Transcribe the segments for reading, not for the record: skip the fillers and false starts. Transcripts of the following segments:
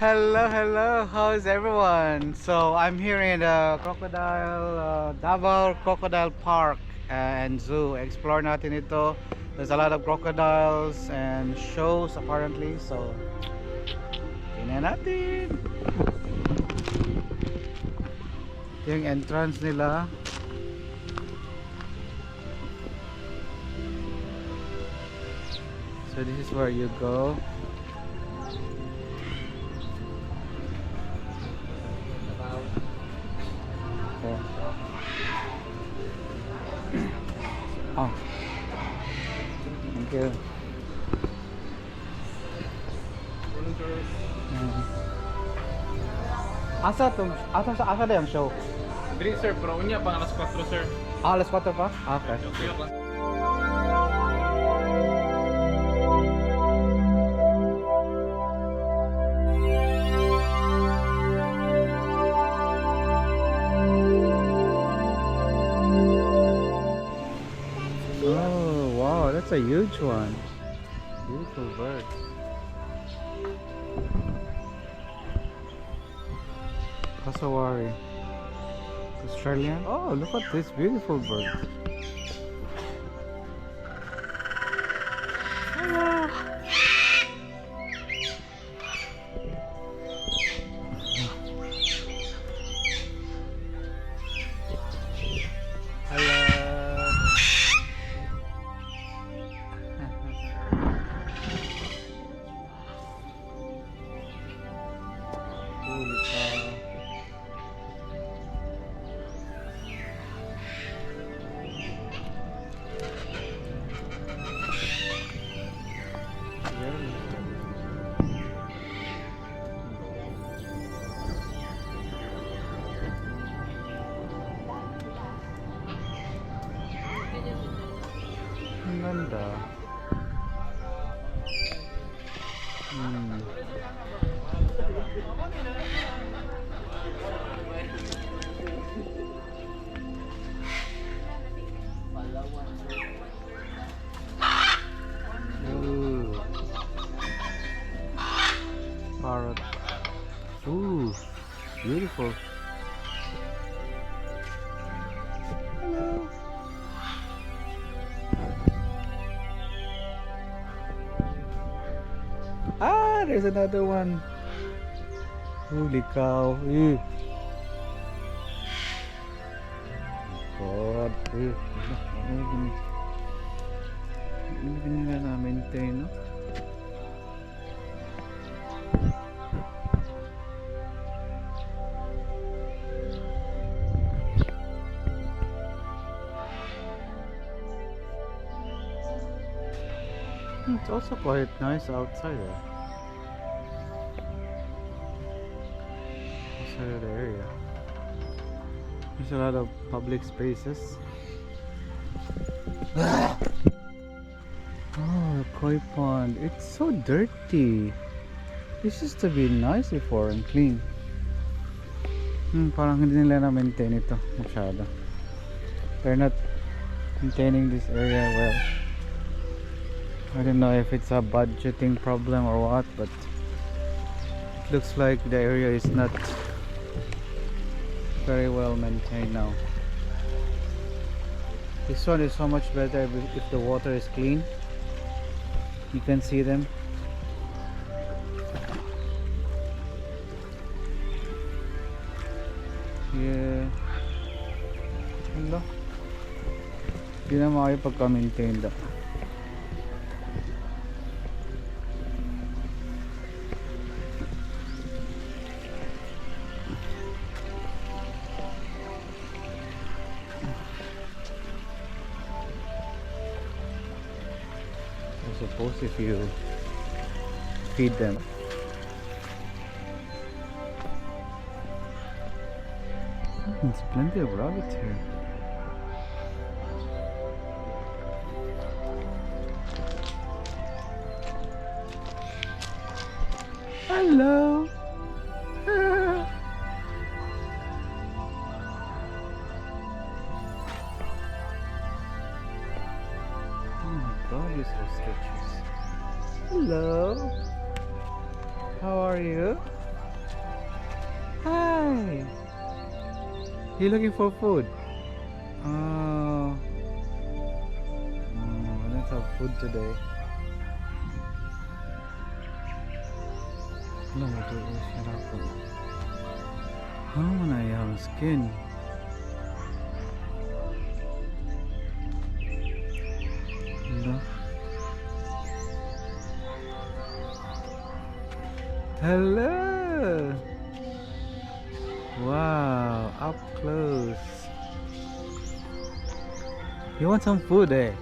Hello, hello. How's everyone? So I'm here in the Davao Crocodile Park and Zoo. Explore natin ito. There's a lot of crocodiles and shows apparently. So tingnan natin. Ito yung entrance nila. So this is where you go. Okay. Oh. Thank you. Asa na yung show? Dili sir, pero unya pang alas 4 sir. Alas 4 pa? Okay. Tuyok lang. Oh wow, that's a huge one. Beautiful bird. Cassowary. Australian. Oh, look at this beautiful bird. Hello. Hello. Holy cow. Ang ganda. Ooh. Parrot. Ooh, beautiful. Hello. Ah, there's another one. Holy cow. Ew. God. Ew. Hindi nila na-maintain, no? It's also quite nice outside there. Outside of the area. There's a lot of public spaces. Oh, koi pond. It's so dirty. This used to be nice before and clean. Parang hindi nila na-maintain ito masyado. They're not maintaining this area well. I don't know if it's a budgeting problem or what, but it looks like the area is not very well maintained now. This one is so much better if the water is clean. You can see them. Yeah. Hello. Hindi na makakapagka-maintain daw. I suppose if you feed them. There's plenty of rabbits here. Hello. God, you're so sketchy. Hello. How are you? Hi. You looking for food? Oh. I don't have food today. No, ito siya ako. Ano na yung skin? Hello? Hello! Wow, up close. You want some food, eh?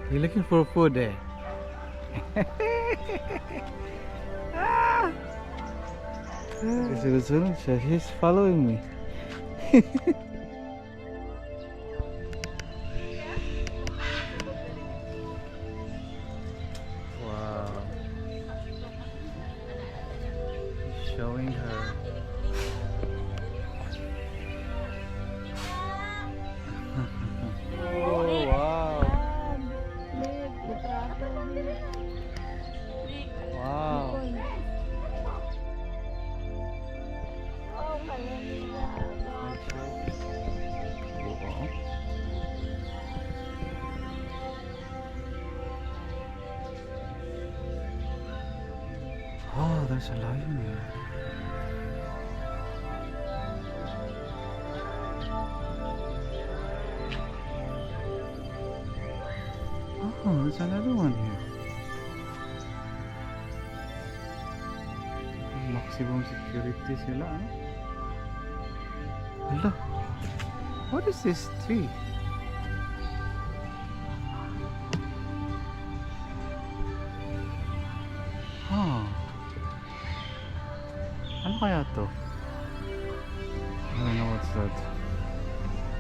You looking for food, eh? Ah! He's following me. Wow. He's showing her. Oh, wow. Wow. Oh, there's a lion here. Oh, there's another one here. Maximum security sila, ano? Hala. What is this tree? Huh. Ano kaya to? I don't know what's that.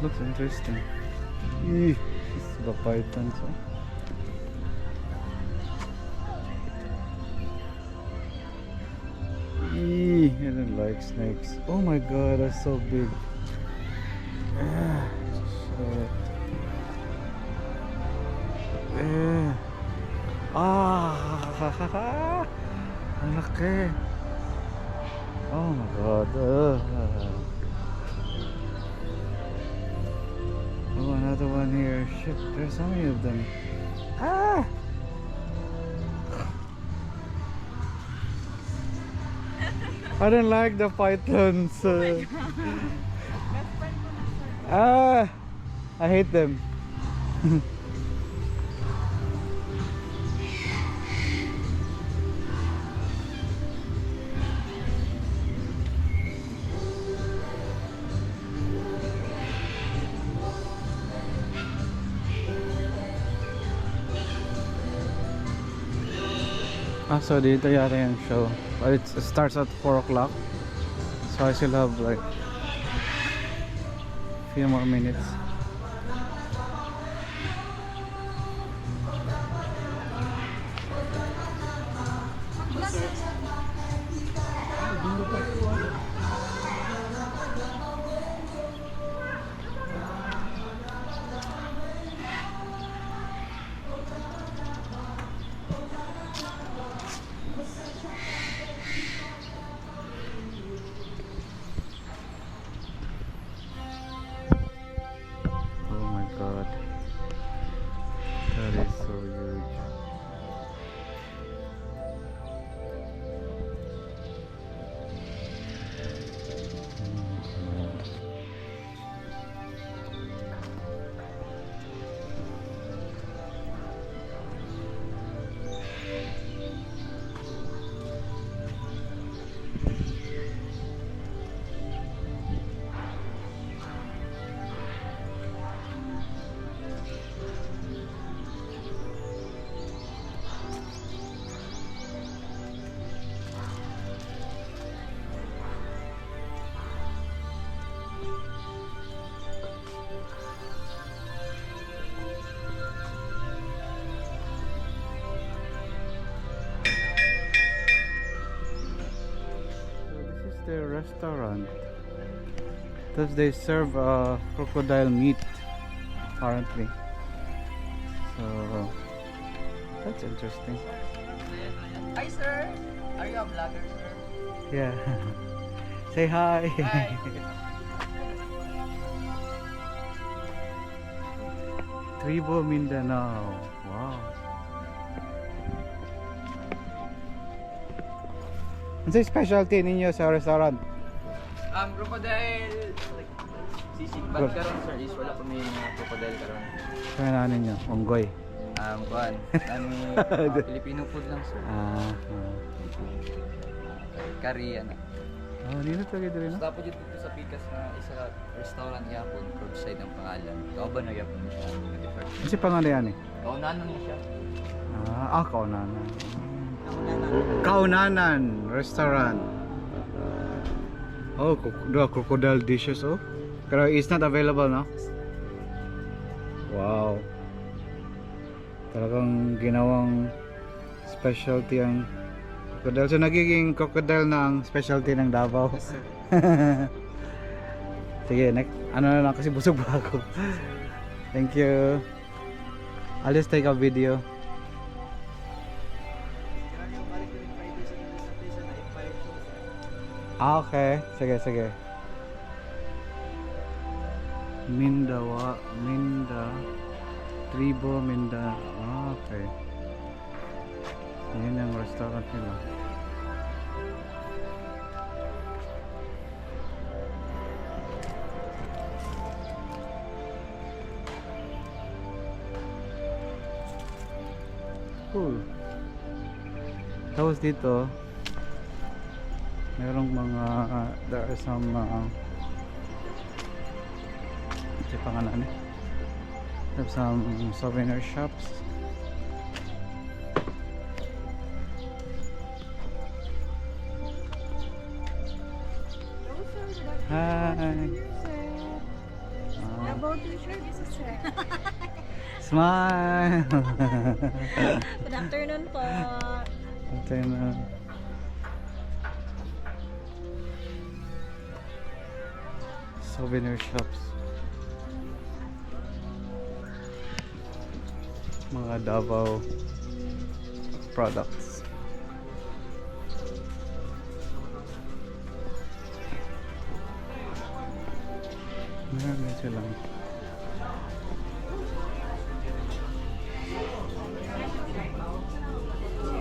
Looks interesting. Eee, it's the python, so. Eee, I don't like snakes. Oh my god, that's so big. Ah, shit. Ah, ang laki. Oh my god. Oh, another one here. Shit, there's so many of them. Ah! I don't like the pythons. Ah! I hate them. So dito yata yung show. But it starts at 4 o'clock. So I still have like few more minutes. Oh my god. That is so huge. The restaurant because they serve crocodile meat apparently, so that's interesting. Hi sir, are you a vlogger sir? Yeah. Say hi. Hi. Tribo Mindanao. Wow. Ano sa specialty ninyo sa restaurant? Crocodile sisig bag karon sir is wala pa may crocodile karon. Kaya na ninyo? Onggoy. Kuan, Filipino food lang sir. Curry ana. Oh, nino to gid rin. Tapos dito sa Pikas na isa ka restaurant yapon, curbside ang pangalan. Kauban na yapon siya. Different. Kasi pangalan yan eh. Kaunanan mo siya. Kaunanan. Kaunanan Restaurant. Oh, dua crocodile dishes oh. Pero it's not available, no? Wow. Talagang ginawang specialty ang crocodile. So nagiging crocodile na ang specialty ng Davao. Sige, next. Ano na lang kasi busog pa ako. Thank you. I'll just take a video. Okay. Sige, sige. Tribo Minda. Okay. Yan ang restaurant nila. Cool. Tapos dito merong mga there are some ito pangalan eh. There's some souvenir shops. Hi. About to share this is sir. Smile. Good afternoon po. Ito na. Souvenir shops. Mga Davao products. Meron silang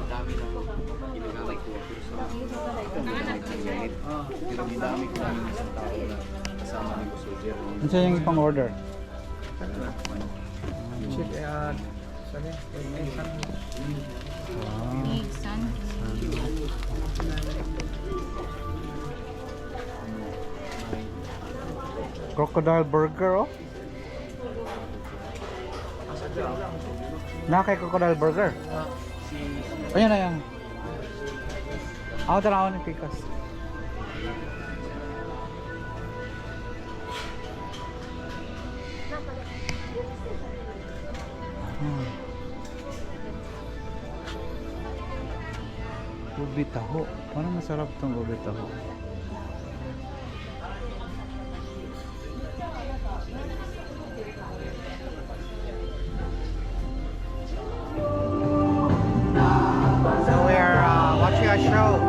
Dami ng ginagamit ko pero ginagamit ko lang isang tao na kasama ni Soldier. ano siya yung ipang order? Check out. Wow. Crocodile burger oh. Na kay crocodile burger. Ayan na yan. Ako tanaw ni Pikas. Ubi taho. Parang masarap tong ubi taho. So we're watching a show.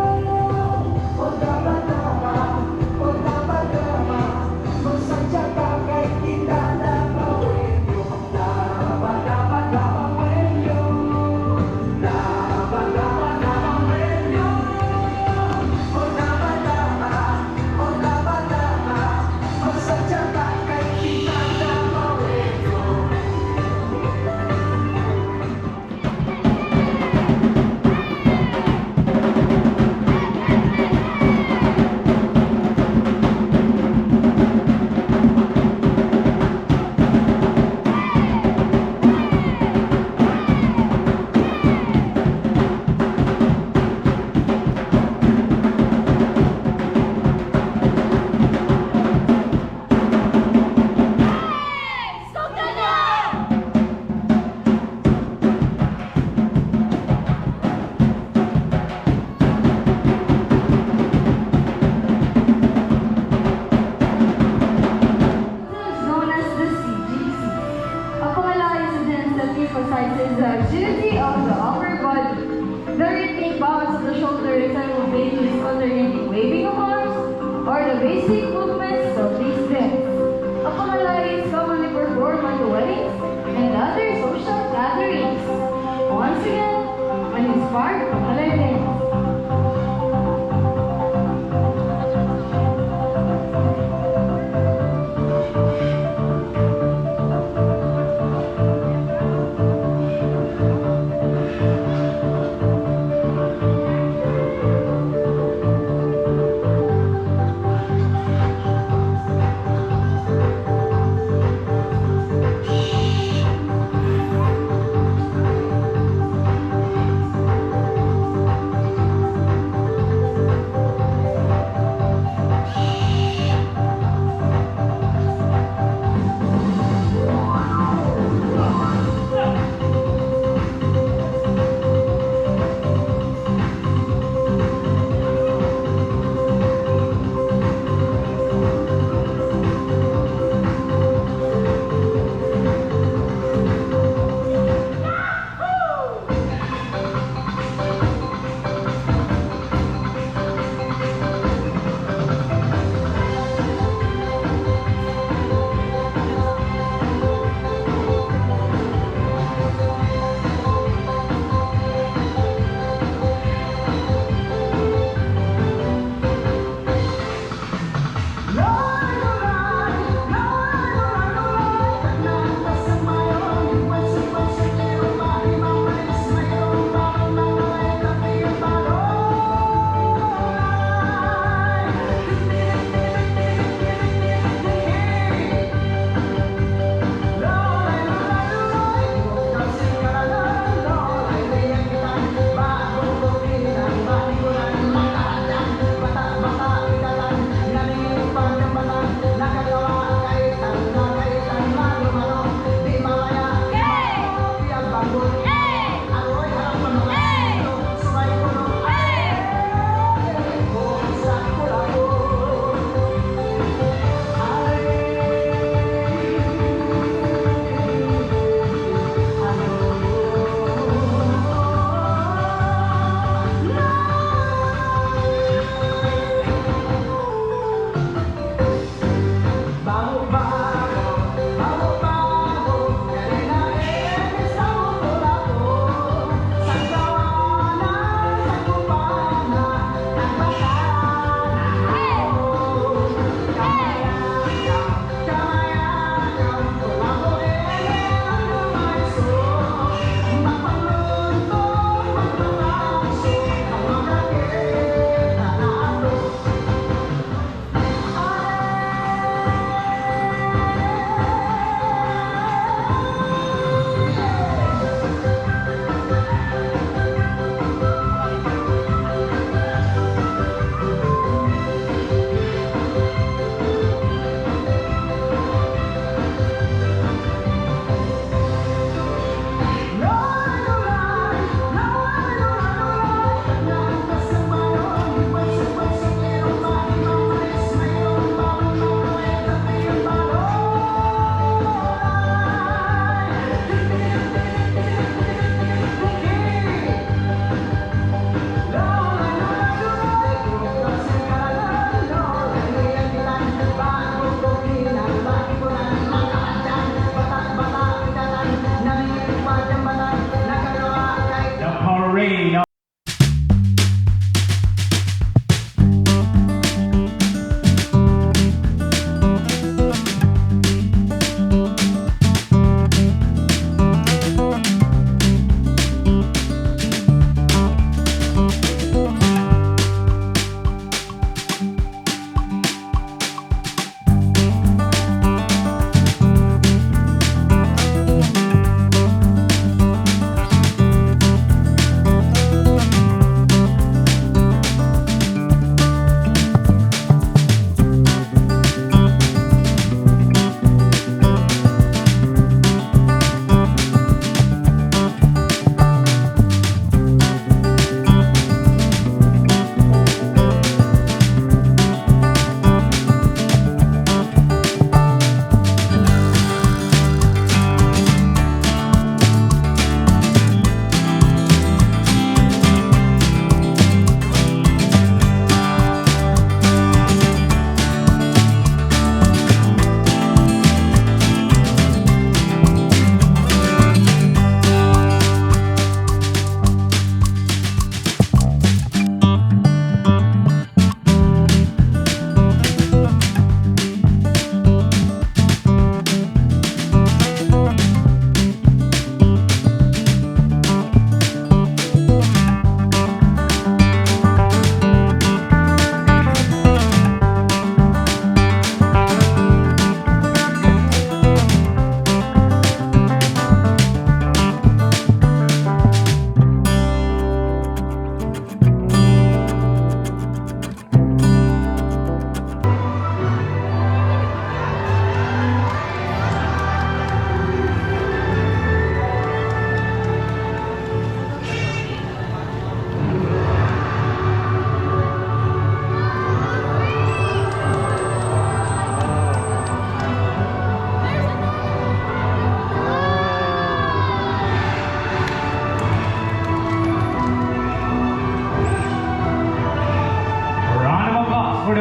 basic movements of these dance. A Kamala is commonly performed at the weddings and other social gatherings. Once again, an inspired Kamala dance.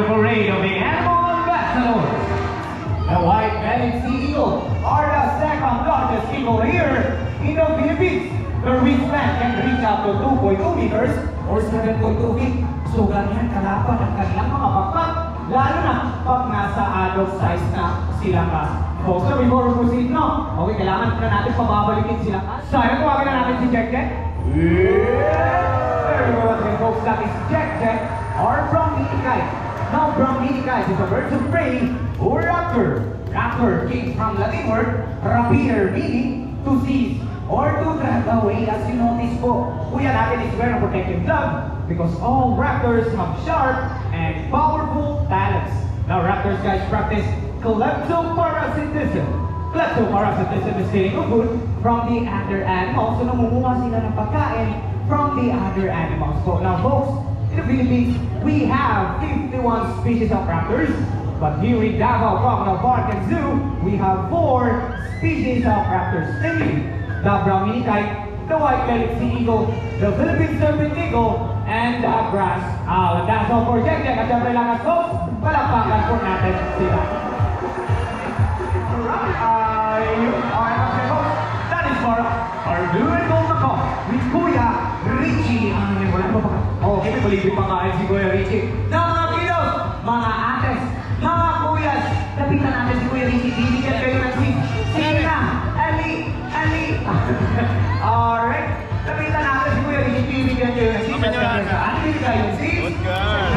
the parade of the animal ambassadors. The white-bellied sea eagle are the second largest eagle here in the Philippines. Their wingspan can reach up to 2.2 meters or 7.2 feet. So ganyan kalapad ang kanilang mga bakpak, lalo na pag nasa adult size na sila ka. Folks, so before we proceed, no? Okay, kailangan na natin pababalikin sila. So, ayun, tuwagin na natin si Jack Jack. There you go, folks. That is Jack Jack or Brahminicai. Now, Brahminicai is a bird of prey or raptor. Raptor came from Latin word rapire, meaning to seize or to drag away, as you notice po. Kuya natin is wearing a protective glove because all raptors have sharp and powerful talons. Now, raptors, guys, practice kleptoparasitism. Kleptoparasitism is stealing of food from the other animals. So, namumuha sila ng pagkain from the other animals. So, now, folks, in the Philippines, we have 51 species of raptors. But here in Davao Crocodile Park and Zoo, we have 4 species of raptors. Namely, the Brahminicai, the white-bellied sea eagle, the Philippine serpent eagle, and the grass owl. And that's all for Jack Jack. At syempre lang, folks, palakpakan po natin sila. That is for our blue and gold na ko with Kuya Richie. Wala pa ba? Okay, may balibig pangkain si Kuya Richie. Now mga kiddos, mga ates, mga kuyas, lapitan natin si Kuya Richie. Bibigyan kayo ng Sina, Ali. Alright, lapitan natin si Kuya Richie. Bibigyan kayo ng Ano bibigyan yung sis? Good girl.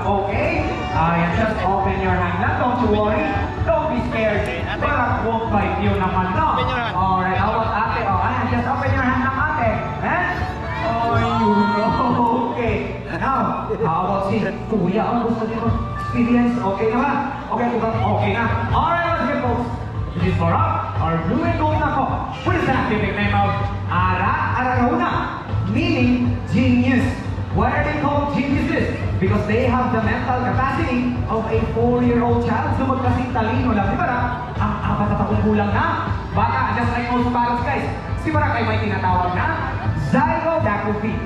Okay? Ayan, just open your hand lang. Don't you worry. Don't be scared. Para won't bite you naman, no? Alright, how about ate? Oh, ayan, just open your hand lang, ate. Eh? Oh, you know. Okay. Now, how about si Kuya? Ang gusto niyo experience? Okay na ba? Okay, diba? Okay na. Alright, let's get folks. This is for our blue and gold na ko. What is the scientific name of Ararauna? Meaning genius. Why are they called geniuses? Because they have the mental capacity of a 4-year-old child. So magkasing talino lang. Di ba na? Ang 4 na taong gulang na. Baka, just like most parents, guys. Si Barak ay may tinatawag na zygodacophete.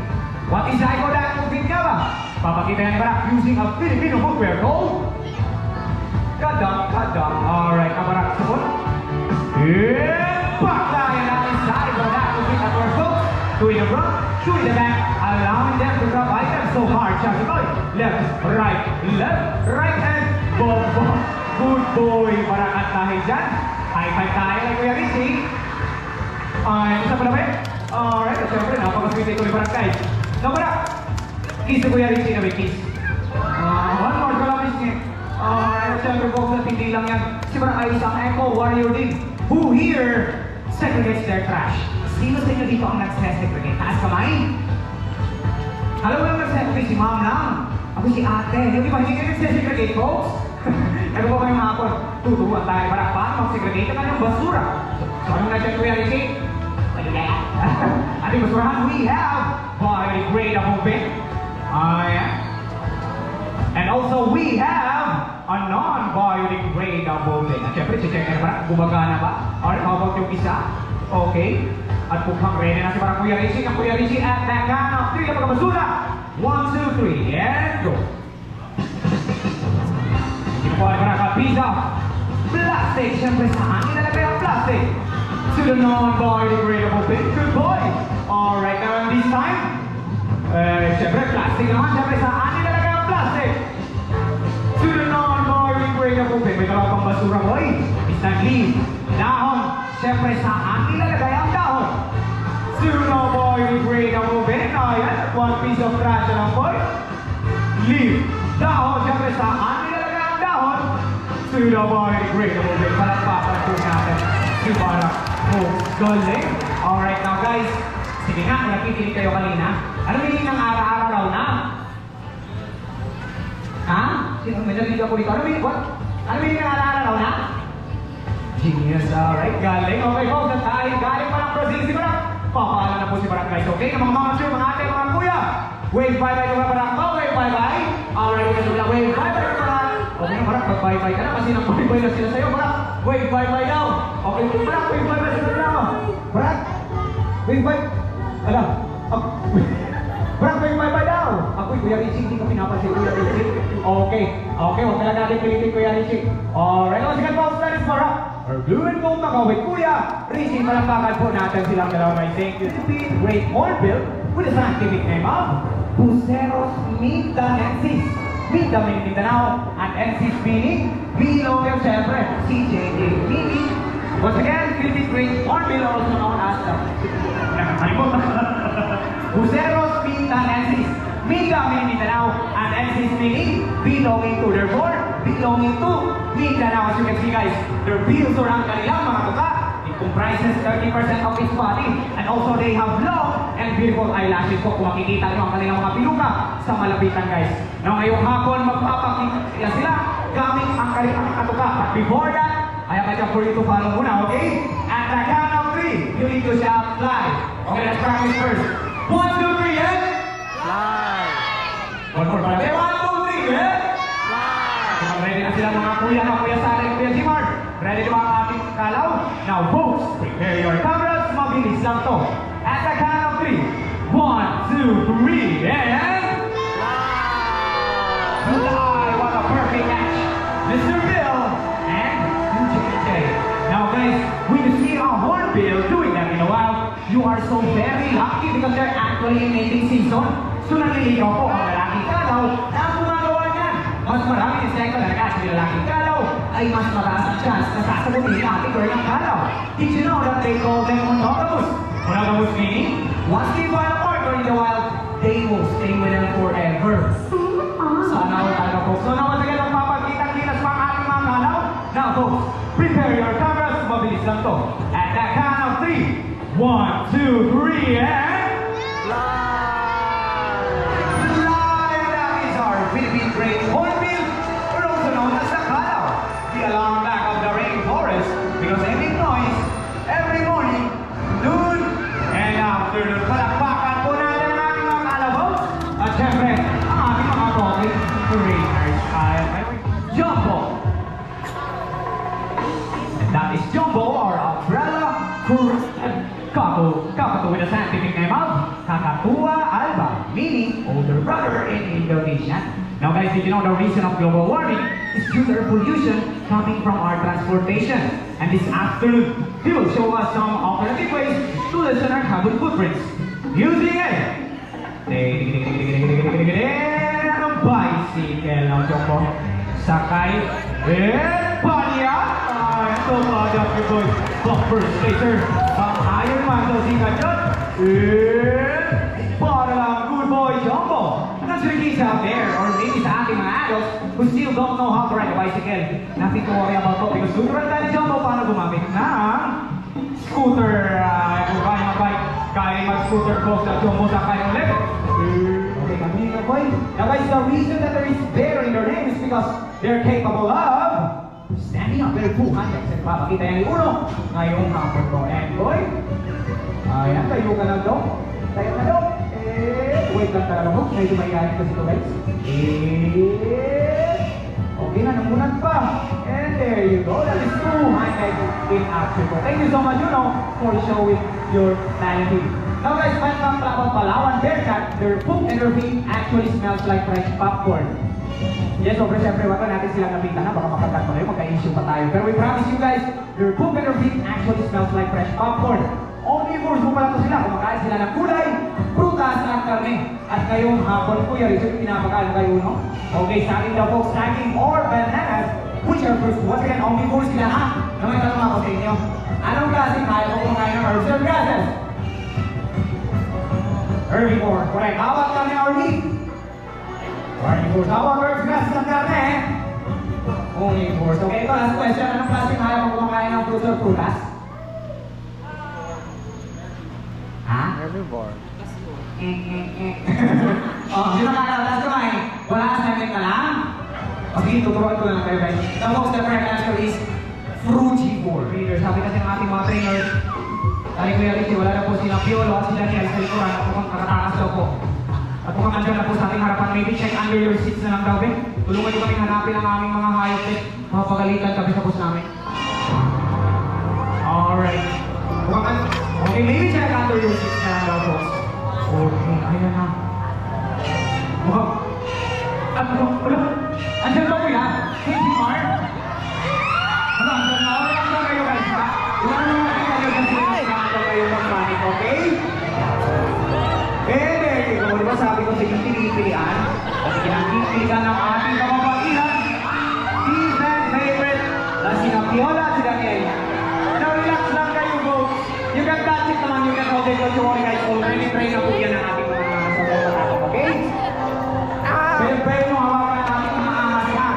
What is zygodacophete nga ba? Papakita yan ni Barak using a Filipino footwear called Kadang. Alright, Barak, sabon. Yeah! Pagkayan natin zygodacophete at our folks. Two in the front, two in the back, allowing them to drop items so hard. Chucky boy, left, right, and boom. Good boy, para kantahin dyan. High five tayo kay Kuya Richie. Ay, isa pa na ba eh? Alright, at syempre, napakasweet ito ni Barangay. Namara, kiss si Kuya Richie na may kiss. One more, kalapis niya. Alright, at syempre, folks, at hindi lang yan. Si Barangay isang echo warrior din. Who here segregates their trash? Sino sa inyo dito ang nagsesegregate? Taas kamay? Alam mo lang nagsesegregate? Si ma'am lang. Ako si ate. Hindi ba hindi kayo nagsesegregate, folks? Ano ba kayong hapon? Tuturuan tayo para paano mag-segregate ang kanyang basura. So anong nandiyan Kuya Richie? Ating basurahan, we have biodegradable bin. Ayan. And also we have a non-biodegradable bin. At syempre, si check na parang gumagana ba? Alright, how about yung isa? Okay. At mukhang ready na si parang Kuya Richie. Ang Kuya Richie at the count of 3 na pagkabasura. 1, 2, 3, and go. Hindi po ay parang piece of plastic. Siyempre, saan nilalagay ang plastic? To the non-biodegradable bin. Good boy. Alright, now this time, siyempre, plastic naman. Siyempre, saan nilalagay ang plastic? To the non-biodegradable bin. May tawag pang basura, boy. Instant leaf. Dahon. Siyempre, saan nilalagay ang dahon? To the non-biodegradable bin. Ayan, 1 piece of trash na lang, boy. Leaf. Dahon. Siyempre, saan nilalagay ang dahon? To the biodegradable bin. Palakpakan po natin si Barak. Oh, galing. Alright, now guys. Sige nga, nakikinig kayo kanina. Ano meaning ng ara-ara raw na? Ha? May narinig ako dito. Ano meaning? What? Ano meaning ng ara-ara raw na? Genius, alright. Galing. Okay, folks. At tayo galing pa ng Brazil si Barak. Papaalam na po si Barak, guys. Okay? Mga mga sure, mga ate, mga kuya. Wave bye-bye ka Barak. Oh, wave bye-bye. Alright, ito sila. Wave bye-bye ka Barak. Okay, Barak, mag-bye-bye ka na kasi nag-bye-bye na sila sa'yo, Barak. Wave bye-bye daw. Okay, Barak, wave bye-bye sila daw. Barak, wave bye. Barak, wave bye-bye daw. Ako'y Kuya Richie, hindi ka pinapansin Kuya Richie. Okay. Okay, huwag na lang natin pilitin Kuya Richie. Alright, once again folks, that is for our blue and gold makawit. Kuya Richie, palakpakan po natin silang dalawa may thank you to be Great Hornbill with a scientific name of Buceros Mindanensis. Minda meaning Mindanao, and Ensis meaning Bilo yung siyempre, CJA meaning. Once again, Philippine Great Hornbill also known as Buceros Mindanensis. Minda meaning Mindanao, and Ensis meaning belonging to, therefore, belonging to Mindanao. As you can see guys, their bills or ang kanilang mga tuka, it comprises 30% of its body, and also they have long and beautiful eyelashes. So kung makikita nyo ang kanilang mga piluka sa malapitan guys. Now ngayong hapon, magpapakita sila gamit ang kanilang katuka. But before that, I have a job for you to follow muna, okay? At the count of 3, you need to shout fly. Okay, let's practice first. 1, 2, 3, and Fly! one more para. 1, 2, 3, and fly! Ready na sila mga kuya Sara, kuya Jimar. Ready na ba ang ating kalaw? Now folks, prepare your cameras. Mabilis lang to. At the count of 3, 1, 2, 3, and fly! What a perfect match. Mr. Bill and UJJ. Now guys, when you see a hornbill doing that in a while, you are so very lucky because they're actually in mating season. So naliligaw po ang lalaking kalaw na ang gumagawa niyan. Mas maraming insekto na nag-aas ng lalaking kalaw ay mas mataas ang chance na sasagutin ang ating girl ng kalaw. Did you know that they call them monogamous? Monogamous meaning, once they find a partner in the wild, they will stay with them forever. Sana all talaga folks. So now once again, magpapagkitang-kitas pa ang ating mga kalaw. Now folks, prepare your cameras. Mabilis lang to. At the count of 3, 1, 2, 3, and fly! That is our Philippine Great Hornbill, or also known as the kalaw. The alarm back of the rainforest because they make noise every morning, noon, and afternoon. Palakpakan po natin ang ating mga kalabaw. At syempre, ang ating mga rocket raiders ay Jumbo. And that is Jumbo, our umbrella cruise and Kakatu with a scientific name of Kakatua alba, meaning older brother in Indonesian. Now guys, did you know the reason of global warming is due to air pollution coming from our transportation? And this afternoon, he will show us some alternative ways to lessen our carbon footprints. Using a bicycle. Now Jumbo, sakay, panya. Ito mga Dr. Boy, bumper spacer, ang Iron Man daw si Kajot. Para lang, good boy, Jumbo. Not sure kids out there, or maybe sa ating mga adults who still don't know how to ride a bicycle. Nothing to worry about to because tuturuan tayo ni Jumbo paano gumamit ng scooter. Kung kaya mag-bike, kaya mag-scooter folks na Jumbo sa kaya ulit. Okay, kami nga boy. Now guys, the reason that there is bear in their name is because they're capable of standing up very full context. And papakita yan ni Uno ngayong hapon ko. And boy, ayan, tayo ka lang daw. Tayo ka daw. Wait lang talaga mo. Medyo mayayain kasi ito guys. Okay na, namunan pa. And there you go. That is true handlegs in action ko. Thank you so much, Uno, for showing your talent. Now guys, find from Palawan Bearcat, their poop and their feet actually smells like fresh popcorn. Yes, sobre siyempre, wala natin silang napintahan, baka makakat pa kayo, magka-issue pa tayo. Pero we promise you guys, their poop and their feet actually smells like fresh popcorn. Omnivores po pala to sila, kumakain sila ng gulay, prutas at karne. At ngayong hapon po yan, ito yung pinapakain kayo, no? Okay, sa akin daw po, snacking or bananas, which are fruits. Once again, omnivores sila, ha? Na may tanong ako sa inyo. Anong klase kaya ko kumakain ng herbs or grasses? Herbivore, correct. How about karne or meat? Herbivores. How about herbs, grasses, at karne? Omnivores. Okay, ito last question. Anong klase kaya ko kumakain ng fruits or prutas? Ha? Herbivore. Oh, di ba kaya last kumain? Wala ka sa ka lang? Okay, tuturuan ko lang kayo guys. The most correct answer is frugivore. Readers, sabi kasi ng ating mga trainers, sabi Kuya Richie, wala na po silang piolo at sila niya sa likuran at mukhang kakatakas daw po. At mukhang andyan na po sa ating harapan, maybe check under your seats na lang daw, Ben. Tulungan niyo kami hanapin ang aming mga hayop, Ben. Mapagalitan kami sa bus namin. Alright. Okay, maybe check under your seats na lang daw, folks. Okay, ayan na. Mukhang, wala. pilihan. Kasi kinakipiligan ng ating kababaihan. Season favorite na sina Piola at si Daniel. Now relax lang kayo, folks. You can touch it naman, you can hold it, don't you worry guys. Already train na po yan ang ating mga sabaw-sabaw, okay? Pwede nyo hawakan ang ating mga ahas ha.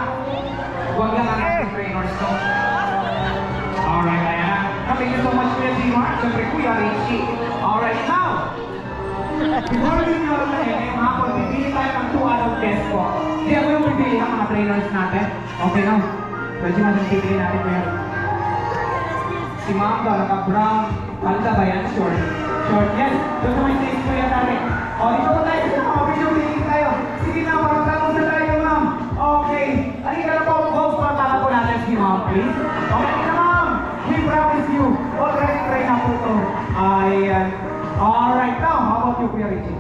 Huwag lang ang ating trainers, no? Alright, kaya na. Thank you so much, Kuya Zimar. Siyempre, Kuya Richie. Alright, now, before we go na ngayong hapon, pipili tayo ng 2 adult guests po. Hindi ako yung pipili ng mga trainers natin. Okay, now. Pwede natin pipili natin, Kuya. Si Ma'am daw, naka-brown. Palda ba yan? Short. Short, yes. Doon sa may stage, Kuya Tari. O, dito po tayo sa mga video meeting tayo. Sige na, parang tanong na tayo, Ma'am. Okay. Halika na po, folks, para tala po natin si Ma'am, please. Okay, na, Ma'am. We promise you. Already try na po ito. Ayan. Alright, now, how about you, Kuya Richie?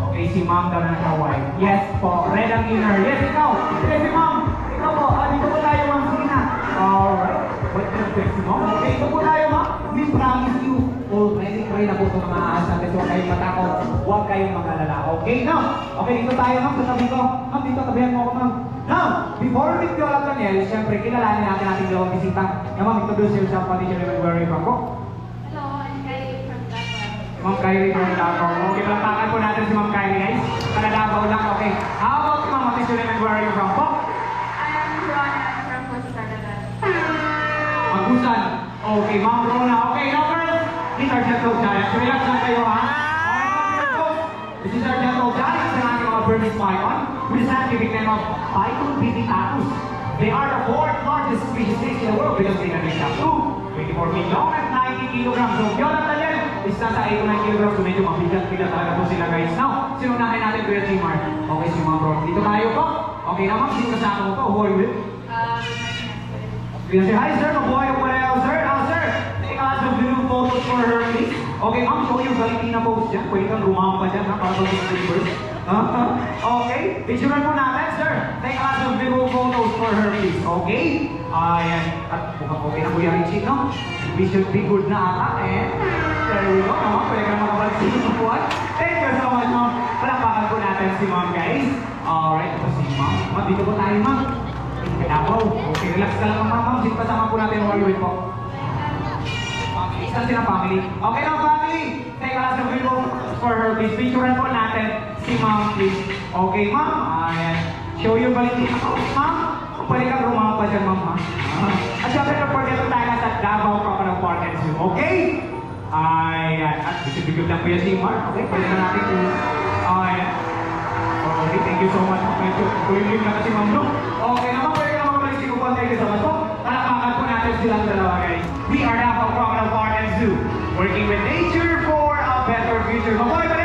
Okay, si Ma'am daw na naka-white. Yes po, red ang inner. Yes, ikaw. Yes, si Ma'am. Ikaw po. Dito po tayo, Ma'am. Sige na. Alright. Wait, si Ma'am. Okay, ito po tayo, Ma'am. We promise you. Already try na po ito mga ahas natin. So, huwag kayong matakot. Huwag kayong magalala. Okay, now. Okay, dito tayo, Ma'am. Sa tabi ko. Ma'am, dito, tabihan mo ako, Ma'am. Now, before we go up Daniel, siyempre, kilalanin natin ating dalawang bisita. Ma'am, introduce yourself. What is your name and where are you from po? Hello, I'm Kylie from Davao. Ma'am Kylie from Davao. Okay, palakpakan po natin si Ma'am Kylie, guys. Para Davao lang, okay. How about Ma'am, what is your name and where are you from po? I'm Rona from Costa Canada. Agusan. Okay, Ma'am Rona. Okay, now girls, these are gentle giants. Relax lang kayo, ha? This is our gentle giants na ating mga Burmese python with the scientific name of Python pipittatus. They are the 4th largest species in the world because they can reach up to 24 feet long and 90 kilograms. So, yun ang talyan is nasa 8 to 9 kilograms. So, medyo mabigat-bigat talaga po sila, guys. Now, sinunahin natin Kuya G-Mar. Okay, si Ma'am Ron. Dito tayo po. Okay na, Ma'am. Sino kasama mo po? Who are you with? Say hi, sir. Mabuhay po na ako, sir. Sir, take a lot of little photos for her, please. Okay, Ma'am. Show yung Valentina pose dyan. Pwede kang rumampa dyan, ha? Para sa mga neighbors. Okay, picturean po natin, sir. Take a lot of little photos for her, please. Okay? Ayan. At mukhang okay na Kuya Richie, no? We should be good na ata, eh. There we go, Ma'am. Pwede ka makabalik sa inyo buwan. Thank you so much, Ma'am. Palakpakan po natin si Ma'am, guys. Alright, ito si Ma'am. Ma'am, dito po tayo, Ma'am. Davao. Okay, relax ka lang, Ma'am. Sino kasama po natin ang warrior po? Family. Saan sila family? Okay lang, family. Take a lot of video for her, please. Picturean po natin si Ma'am, please. Okay, Ma'am. Ayan. Show yung Valentina. Ma'am, pwede kang rumampa dyan, Ma'am, ha? At syempre, don't forget to tayo sa Davao Crocodile Park and Zoo. Okay? Ayan. At bisibigod lang po yan si Mark. Okay, pwede na natin kung... Ayan. Okay, thank you so much. Medyo kulilim na kasi, Ma'am, no? Okay naman, pwede ka naman si Kupon. Thank you so much po. Palakpakan po natin silang dalawa, guys. We are Davao Crocodile Park and Zoo, working with nature for a better future. Mabuhay pa